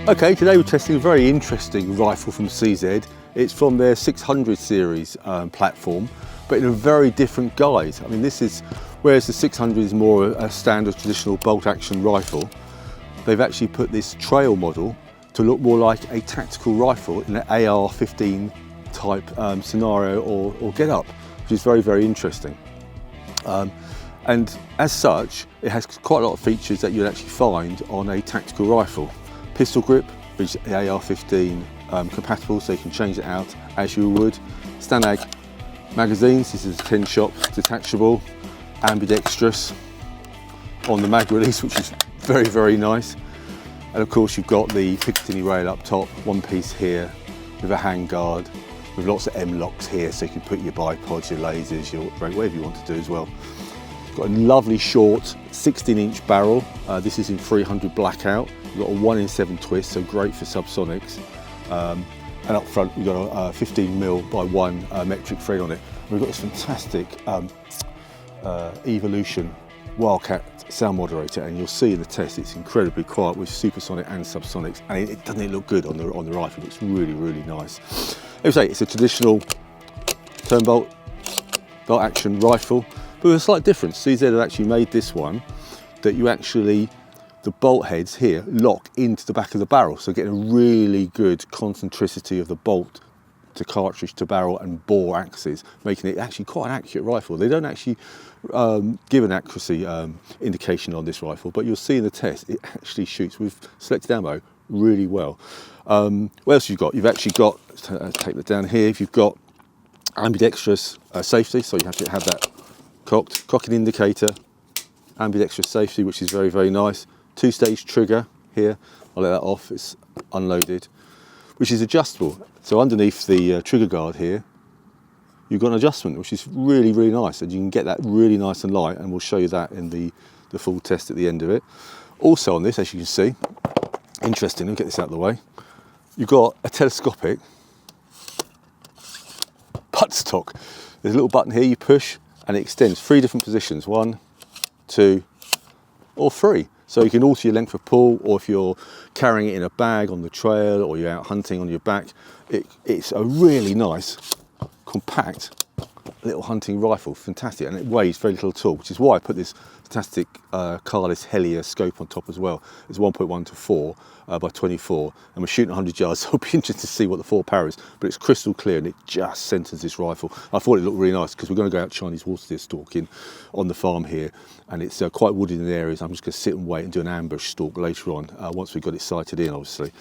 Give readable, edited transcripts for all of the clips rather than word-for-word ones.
Okay, today we're testing a very interesting rifle from CZ. It's from their 600 series platform, but in a very different guise. I mean, this is, whereas the 600 is more a standard traditional bolt action rifle, they've actually put this trail model to look more like a tactical rifle in an AR-15 type scenario or get up, which is very, very interesting. And as such, it has quite a lot of features that you'd actually find on a tactical rifle. Pistol grip, which is AR-15 compatible, so you can change it out as you would. Stanag magazines, this is 10 shot detachable, ambidextrous on the mag release, which is very, very nice. And of course you've got the Picatinny rail up top, one piece here with a handguard, with lots of M-locks here, so you can put your bipods, your lasers, your whatever you want to do as well. Got a lovely short 16-inch barrel. This is in 300 Blackout. You've got a 1 in 7 twist, so great for subsonics. And up front we've got a 15mm by 1 metric thread on it. We've got this fantastic Evolution Wildcat sound moderator, and you'll see in the test it's incredibly quiet with supersonic and subsonics, and it doesn't look good on the rifle. It looks really, really nice. As I say, it's a traditional turn bolt action rifle, but with a slight difference. CZ have actually made this one that you actually, the bolt heads here lock into the back of the barrel, so getting a really good concentricity of the bolt to cartridge to barrel and bore axis, making it actually quite an accurate rifle. They don't actually give an accuracy indication on this rifle, but you'll see in the test it actually shoots with selected ammo really well. What else you've got? You've actually got, take that down here, you've got ambidextrous safety, so you have to have that cocked, cocking indicator, ambidextrous safety, which is very, very nice. 2-stage trigger here, I'll let that off, it's unloaded, which is adjustable. So underneath the trigger guard here, you've got an adjustment, which is really, really nice, and you can get that really nice and light, and we'll show you that in the full test at the end of it. Also on this, as you can see, interesting, let me get this out of the way, you've got a telescopic buttstock. There's a little button here you push, and it extends 3 different positions, 1, 2, or 3. So you can alter your length of pull, or if you're carrying it in a bag on the trail, or you're out hunting on your back, it's a really nice, compact little hunting rifle, fantastic, and it weighs very little at all, which is why I put this fantastic Carlis Helia scope on top as well. It's 1.1 to 4 by 24, and we're shooting 100 yards, so it'll be interesting to see what the 4 power is, but it's crystal clear and it just centres this rifle. I thought it looked really nice because we're going to go out Chinese water deer stalking on the farm here, and it's quite wooded in the areas. I'm just going to sit and wait and do an ambush stalk later on once we've got it sighted in, obviously.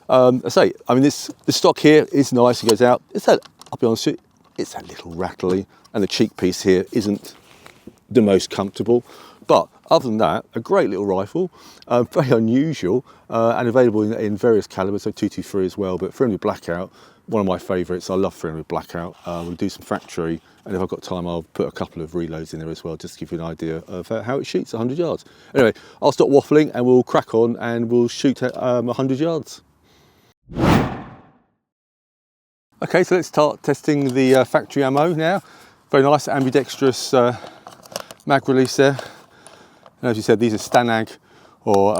I say, I mean, the stock here is nice, it goes out. I'll be honest with you, it's a little rattly, and the cheek piece here isn't the most comfortable, but other than that, a great little rifle, very unusual, and available in various calibers, so 223 as well, but 300 Blackout, one of my favourites. I love 300 Blackout. We'll do some factory, and if I've got time I'll put a couple of reloads in there as well, just to give you an idea of how it shoots 100 yards. Anyway, I'll stop waffling and we'll crack on and we'll shoot at 100 yards. Okay, so let's start testing the factory ammo now. Very nice ambidextrous mag release there. And as you said, these are Stanag or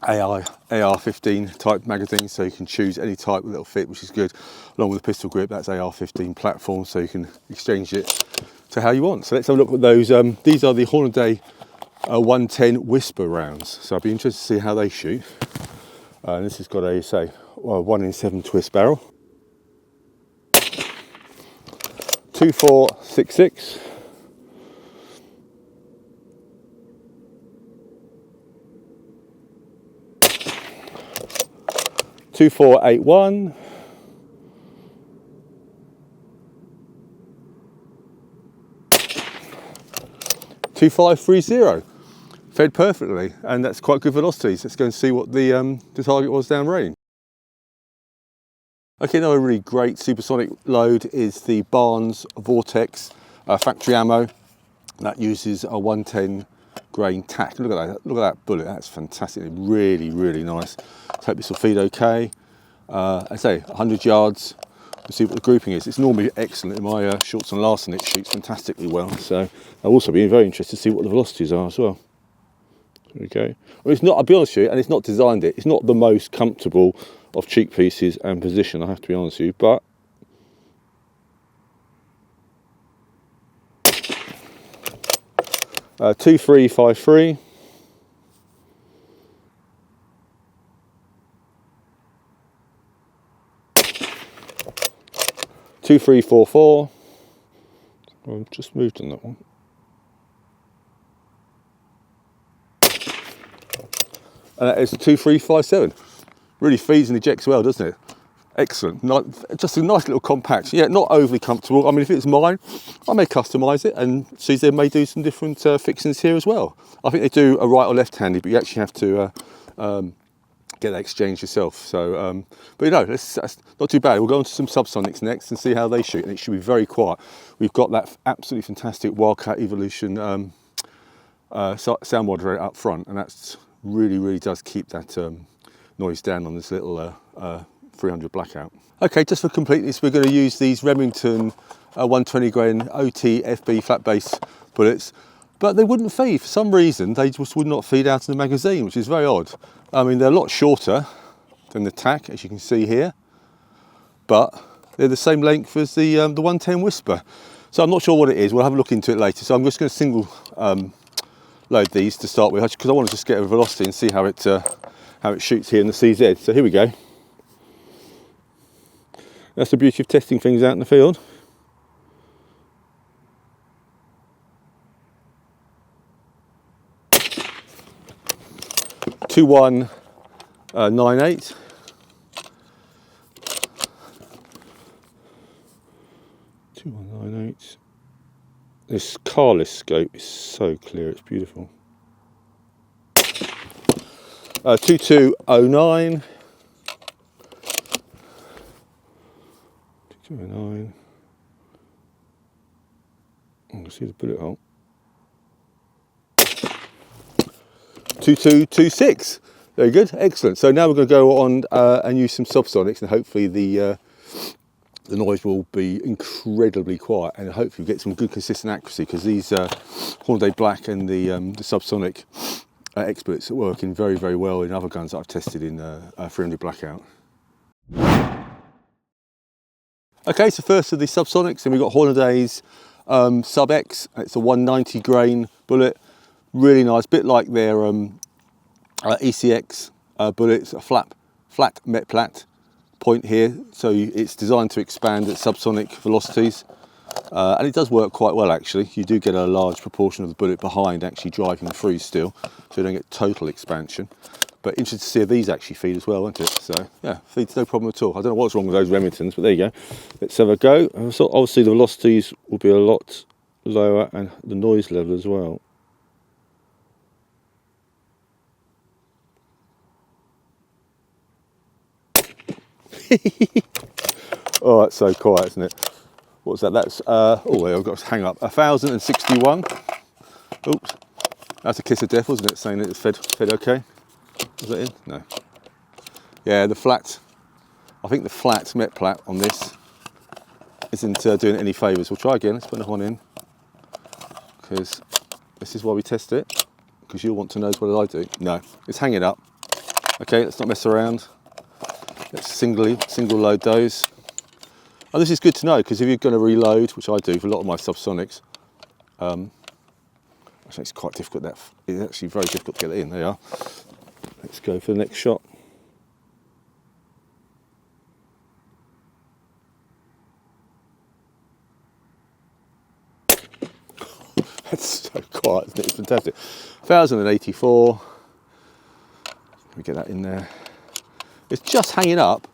AR-15 type magazines, so you can choose any type that'll fit, which is good. Along with the pistol grip, that's AR-15 platform, so you can exchange it to how you want. So let's have a look at those. These are the Hornaday 110 Whisper rounds, so I'd be interested to see how they shoot. This has got a, say, 1 in 7 twist barrel. 2466. .2481. 2530. Fed perfectly, and that's quite good velocities. Let's go and see what the target was downrange. Okay, another really great supersonic load is the Barnes Vortex factory ammo. That uses a 110 grain tack. Look at that! Look at that bullet. That's fantastic. Really, really nice. Hope this will feed okay. I say 100 yards. We'll see what the grouping is. It's normally excellent in my shorts and Larson. It shoots fantastically well. So I'll also be very interested to see what the velocities are as well. There we go. I mean, it's not, I'll be honest with you, and it's not designed it. It's not the most comfortable of cheek pieces and position, I have to be honest with you, but 2353. Two, 3, 4, 4. I've just moved on that one. And that is 2, 3, 5, 7. Really feeds and ejects well, doesn't it? Excellent. Just a nice little compact. Yeah, not overly comfortable. I mean, if it's mine, I may customise it, and CZ may do some different fixings here as well. I think they do a right or left-handed, but you actually have to get that exchange yourself. So, but you know, that's not too bad. We'll go on to some subsonics next and see how they shoot, and it should be very quiet. We've got that absolutely fantastic Wildcat Evolution sound moderator up front, and that's really does keep that noise down on this little 300 Blackout. Okay, just for completeness, we're going to use these Remington 120 grain OT FB flat base bullets, but they wouldn't feed. For some reason, they just would not feed out of the magazine, which is very odd. I mean, they're a lot shorter than the TAC, as you can see here, but they're the same length as the 110 Whisper. So I'm not sure what it is. We'll have a look into it later. So I'm just going to single load these to start with, because I want to just get a velocity and see how it shoots here in the CZ. So here we go. That's the beauty of testing things out in the field. Two 198. This carless scope is so clear, it's beautiful. 2209. 2209. I can see the bullet hole. 2226. Very good, excellent. So now we're going to go on and use some subsonics, and hopefully the noise will be incredibly quiet, and hopefully get some good consistent accuracy, because these Hornady Black and the subsonic experts are working very well in other guns that I've tested in 300 Blackout. Okay, so first of the subsonics, and we've got Hornady's Sub X. It's a 190 grain bullet, really nice, bit like their ECX bullets, a flat met plat point here, so it's designed to expand at subsonic velocities, and it does work quite well actually. You do get a large proportion of the bullet behind actually driving through still, so you don't get total expansion. But interested to see if these actually feed as well, won't it? So yeah, feeds no problem at all. I don't know what's wrong with those Remingtons, but there you go. Let's have a go. So obviously the velocities will be a lot lower, and the noise level as well. Oh, that's so quiet, isn't it? What's that? That's oh, I've got to hang up. 1061. Oops, that's a kiss of death, wasn't it? Saying that it's fed okay. Was that in? No. Yeah, the flat. I think the flat met plat on this isn't doing it any favours. We'll try again. Let's put another one in, because this is why we test it. Because you'll want to know what I do. No, it's hanging up. Okay, let's not mess around. Let's single load those. And this is good to know, because if you're going to reload, which I do for a lot of my subsonics, actually it's quite difficult. It's actually very difficult to get it in. There you are. Let's go for the next shot. That's so quiet, isn't it? It's fantastic. 1084. Let me get that in there. It's just hanging up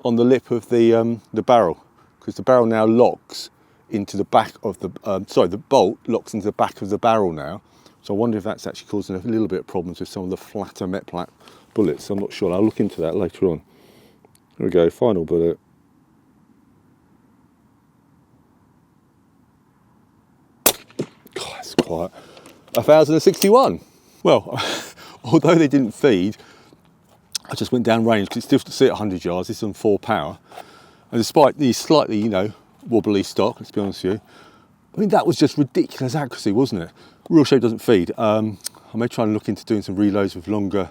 on the lip of the barrel, because the barrel now locks into the back of the the bolt locks into the back of the barrel now. So I wonder if that's actually causing a little bit of problems with some of the flatter met plat bullets. I'm not sure. I'll look into that later on. Here we go. Final bullet. God, that's quiet. 1061. Well, although they didn't feed, I just went down range, because it's difficult to see at 100 yards. This is on 4 power, and despite the slightly, you know, wobbly stock, let's be honest with you, I mean, that was just ridiculous accuracy, wasn't it? Real shape doesn't feed. I I may try and look into doing some reloads with longer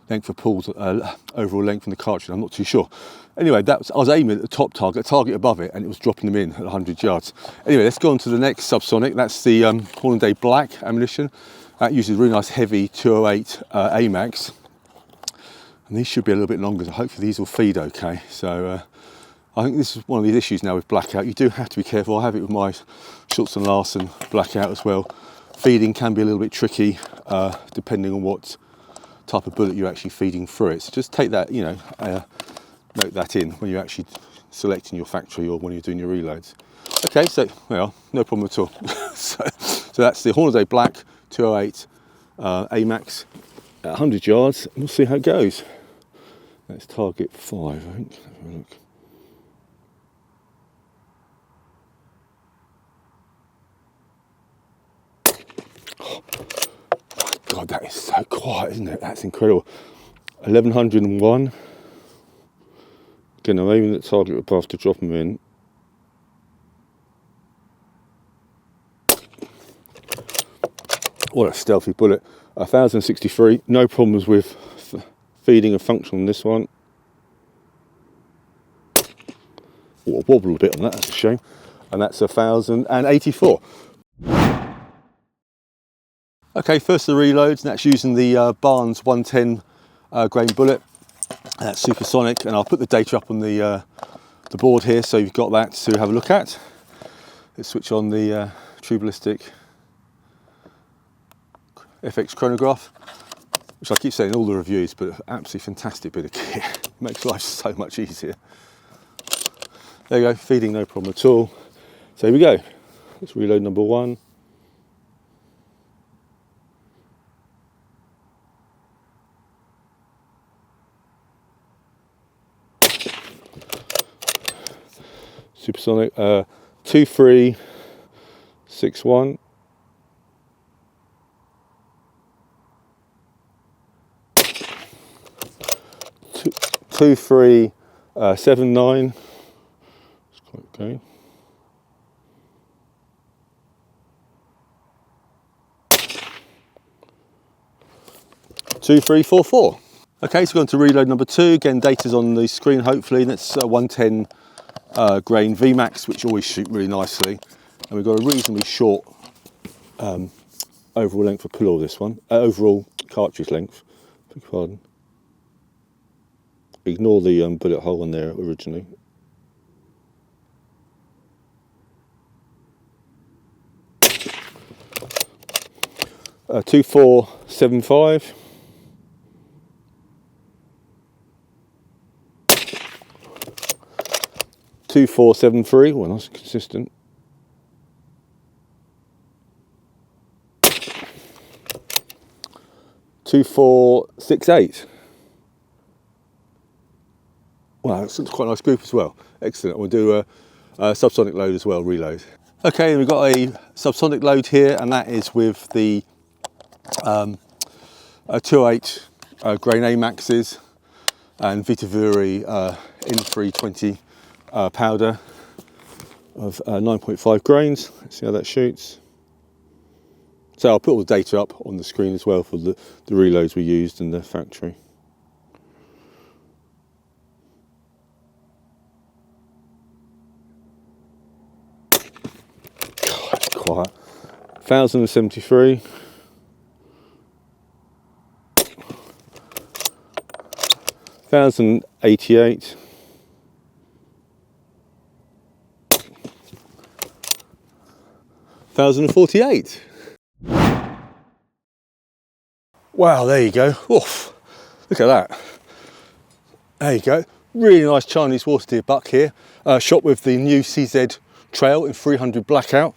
length of pulls, overall length from the cartridge. I'm not too sure. Anyway, I was aiming at the top target, a target above it, and it was dropping them in at 100 yards. Anyway, let's go on to the next subsonic. That's the Hornaday Black ammunition. That uses really nice heavy 208 AMAX. And these should be a little bit longer, so hopefully these will feed okay. So I think this is one of the issues now with Blackout. You do have to be careful. I have it with my Schultz & Larsen Blackout as well. Feeding can be a little bit tricky depending on what type of bullet you're actually feeding through it. So just take that, you know, note that in when you're actually selecting your factory or when you're doing your reloads. Okay, so, well, no problem at all. so that's the Hornaday Black 208 AMAX at 100 yards. We'll see how it goes. That's target 5, I think. Let's have a look. God, that is so quiet, isn't it? That's incredible. 1101. Again, I'm aiming at target above to drop them in. What a stealthy bullet. 1063. No problems with feeding and function on this one. Oh, I wobbled a bit on that, that's a shame. And that's 1084. Okay, first the reloads, and that's using the Barnes 110 grain bullet. That's supersonic, and I'll put the data up on the board here so you've got that to have a look at. Let's switch on the true ballistic FX chronograph, which I keep saying in all the reviews, but absolutely fantastic bit of kit. Makes life so much easier. There you go, feeding no problem at all. So here we go. Let's reload number 1. Supersonic 2361. 2379. It's quite okay. 2344. Okay, so we're going to reload number 2. Again, data's on the screen hopefully. That's 110 grain VMAX, which always shoot really nicely. And we've got a reasonably short overall length of pull, this one. Overall cartridge length, beg your pardon. Ignore the bullet hole in there originally. Uh, 2475. 2473, well, that's consistent. 2468. Wow, that's quite a nice group as well. Excellent. We'll do a subsonic load as well, reload. Okay, we've got a subsonic load here, and that is with the 208 grain AMAXs and Vitavuri N320 powder of 9.5 grains. Let's see how that shoots. So I'll put all the data up on the screen as well for the reloads we used in the factory. God, that's quiet. 1073. 1088. 1048. Wow, there you go. Oof, look at that. There you go. Really nice Chinese water deer buck here. Shot with the new CZ Trail in 300 Blackout.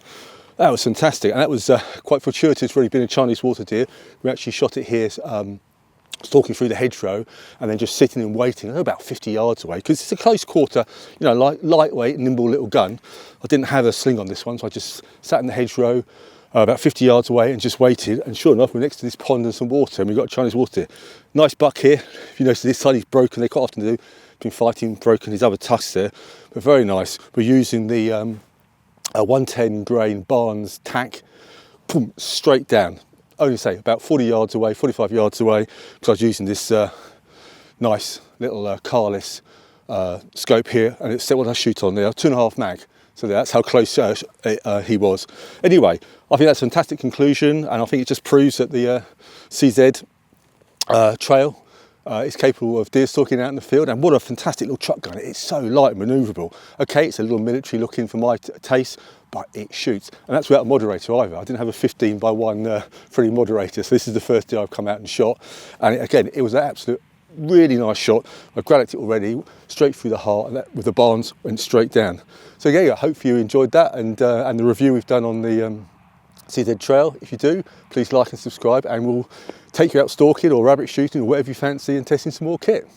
That was fantastic, and that was quite fortuitous, really, being a Chinese water deer. We actually shot it here, stalking through the hedgerow, and then just sitting and waiting about 50 yards away, because it's a close quarter, you know, lightweight, nimble little gun. I didn't have a sling on this one, so I just sat in the hedgerow about 50 yards away and just waited, and sure enough, we're next to this pond and some water, and we've got a Chinese water deer. Nice buck here. If you notice, this side is broken. They quite often do. Been fighting, broken his other tusks there, but very nice. We're using the 110 grain Barnes tack, boom, straight down. only say about 40 yards away, 45 yards away, because I was using this nice little carless scope here, and it's what I shoot on there, 2.5 mag. So that's how close he was. Anyway, I think that's a fantastic conclusion, and I think it just proves that the CZ trail is capable of deer stalking out in the field. And what a fantastic little truck gun. It's so light and manoeuvrable. Okay, it's a little military looking for my taste, but it shoots. And that's without a moderator either. I didn't have a 15x1 free moderator, so this is the first day I've come out and shot. And again, it was an absolute really nice shot. I've grabbed it already, straight through the heart, and that, with the barns, went straight down. So yeah, I hope you enjoyed that, and the review we've done on the CZ trail. If you do, please like and subscribe, and we'll take you out stalking or rabbit shooting or whatever you fancy, and testing some more kit.